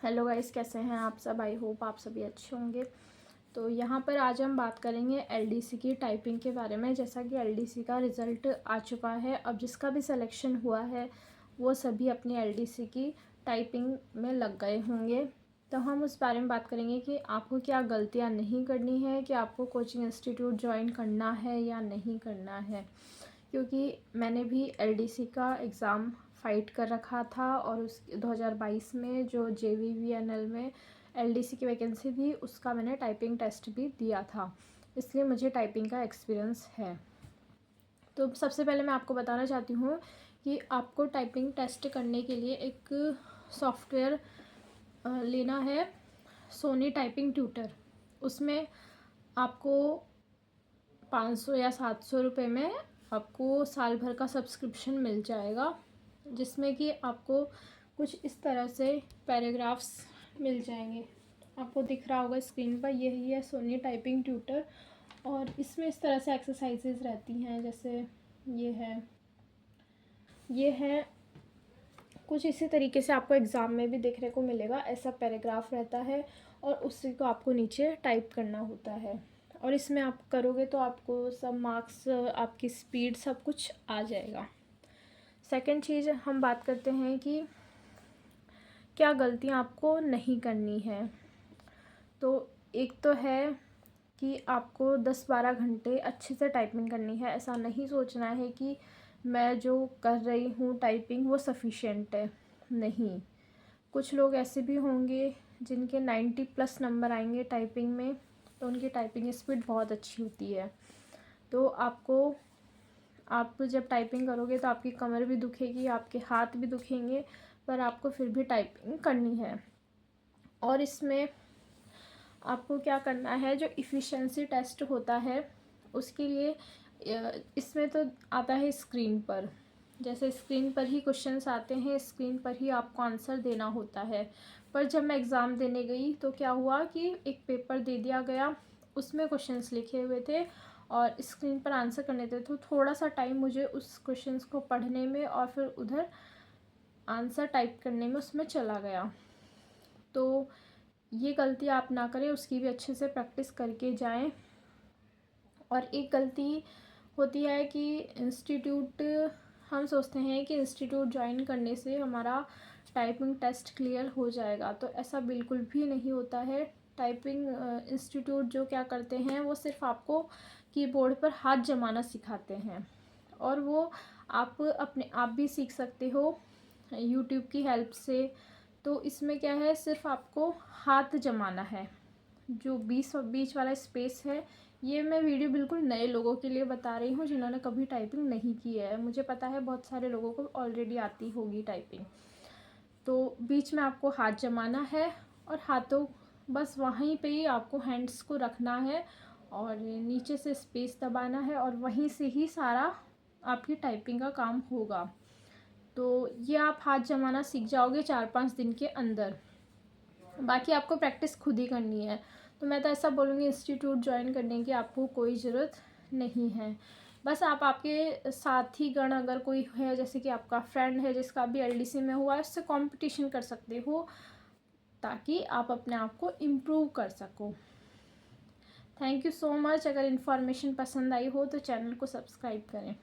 Hello guys, कैसे हैं आप सब। आई होप आप सभी अच्छे होंगे। तो यहाँ पर आज हम बात करेंगे एलडीसी की टाइपिंग के बारे में। जैसा कि एलडीसी का रिज़ल्ट आ चुका है, अब जिसका भी सिलेक्शन हुआ है वो सभी अपनी एलडीसी की टाइपिंग में लग गए होंगे। तो हम उस बारे में बात करेंगे कि आपको क्या गलतियाँ नहीं करनी है, कि आपको कोचिंग इंस्टीट्यूट ज्वाइन करना है या नहीं करना है। क्योंकि मैंने भी एलडीसी का एग्ज़ाम फ़ाइट कर रखा था और उस 2022 में जो JVVNL में एलडीसी की वैकेंसी थी उसका मैंने टाइपिंग टेस्ट भी दिया था, इसलिए मुझे टाइपिंग का एक्सपीरियंस है। तो सबसे पहले मैं आपको बताना चाहती हूँ कि आपको टाइपिंग टेस्ट करने के लिए एक सॉफ्टवेयर लेना है, सोनी टाइपिंग ट्यूटर। उसमें आपको 500 या 700 रुपये में आपको साल भर का सब्सक्रिप्शन मिल जाएगा, जिसमें कि आपको कुछ इस तरह से पैराग्राफ्स मिल जाएंगे। आपको दिख रहा होगा स्क्रीन पर, यही है सोनी टाइपिंग ट्यूटर। और इसमें इस तरह से एक्सरसाइजेज रहती हैं, जैसे ये है कुछ इसी तरीके से आपको एग्ज़ाम में भी देखने को मिलेगा। ऐसा पैराग्राफ रहता है और उसी को आपको नीचे टाइप करना होता है, और इसमें आप करोगे तो आपको सब मार्क्स, आपकी स्पीड, सब कुछ आ जाएगा। सेकंड चीज़ हम बात करते हैं कि क्या गलतियां आपको नहीं करनी है। तो एक तो है कि आपको 10-12 घंटे अच्छे से टाइपिंग करनी है। ऐसा नहीं सोचना है कि मैं जो कर रही हूँ टाइपिंग वो सफिशिएंट है। नहीं, कुछ लोग ऐसे भी होंगे जिनके 90+ नंबर आएंगे टाइपिंग में, तो उनकी टाइपिंग स्पीड बहुत अच्छी होती है। तो आप जब टाइपिंग करोगे तो आपकी कमर भी दुखेगी, आपके हाथ भी दुखेंगे, पर आपको फिर भी टाइपिंग करनी है। और इसमें आपको क्या करना है, जो इफ़िशेंसी टेस्ट होता है उसके लिए इसमें तो आता है स्क्रीन पर। जैसे स्क्रीन पर ही क्वेश्चंस आते हैं, स्क्रीन पर ही आपको आंसर देना होता है। पर जब मैं एग्ज़ाम देने गई तो क्या हुआ कि एक पेपर दे दिया गया, उसमें क्वेश्चंस लिखे हुए थे और स्क्रीन पर आंसर करने थे। तो थोड़ा सा टाइम मुझे उस क्वेश्चंस को पढ़ने में और फिर उधर आंसर टाइप करने में उसमें चला गया। तो ये गलती आप ना करें, उसकी भी अच्छे से प्रैक्टिस करके जाएं। और एक गलती होती है कि हम सोचते हैं कि इंस्टीट्यूट ज्वाइन करने से हमारा टाइपिंग टेस्ट क्लियर हो जाएगा, तो ऐसा बिल्कुल भी नहीं होता है। टाइपिंग इंस्टीट्यूट जो क्या करते हैं, वो सिर्फ आपको कीबोर्ड पर हाथ जमाना सिखाते हैं, और वो आप अपने आप भी सीख सकते हो यूट्यूब की हेल्प से। तो इसमें क्या है, सिर्फ आपको हाथ जमाना है। जो बीच वाला स्पेस है, ये मैं वीडियो बिल्कुल नए लोगों के लिए बता रही हूँ जिन्होंने कभी टाइपिंग नहीं की है। मुझे पता है बहुत सारे लोगों को ऑलरेडी आती होगी टाइपिंग। तो बीच में आपको हाथ जमाना है और हाथों बस वहीं पे ही आपको हैंड्स को रखना है और नीचे से स्पेस दबाना है, और वहीं से ही सारा आपकी टाइपिंग का काम होगा। तो ये आप हाथ जमाना सीख जाओगे 4-5 दिन के अंदर। बाकी आपको प्रैक्टिस खुद ही करनी है। तो मैं तो ऐसा बोलूँगी, इंस्टीट्यूट ज्वाइन करने की आपको कोई ज़रूरत नहीं है। बस आप आपके साथी गण अगर कोई है, जैसे कि आपका फ्रेंड है जिसका भी एलडीसी में हुआ है, उससे कंपटीशन कर सकते हो, ताकि आप अपने आप को इम्प्रूव कर सको। Thank you so much. अगर इन्फॉर्मेशन पसंद आई हो तो चैनल को सब्सक्राइब करें।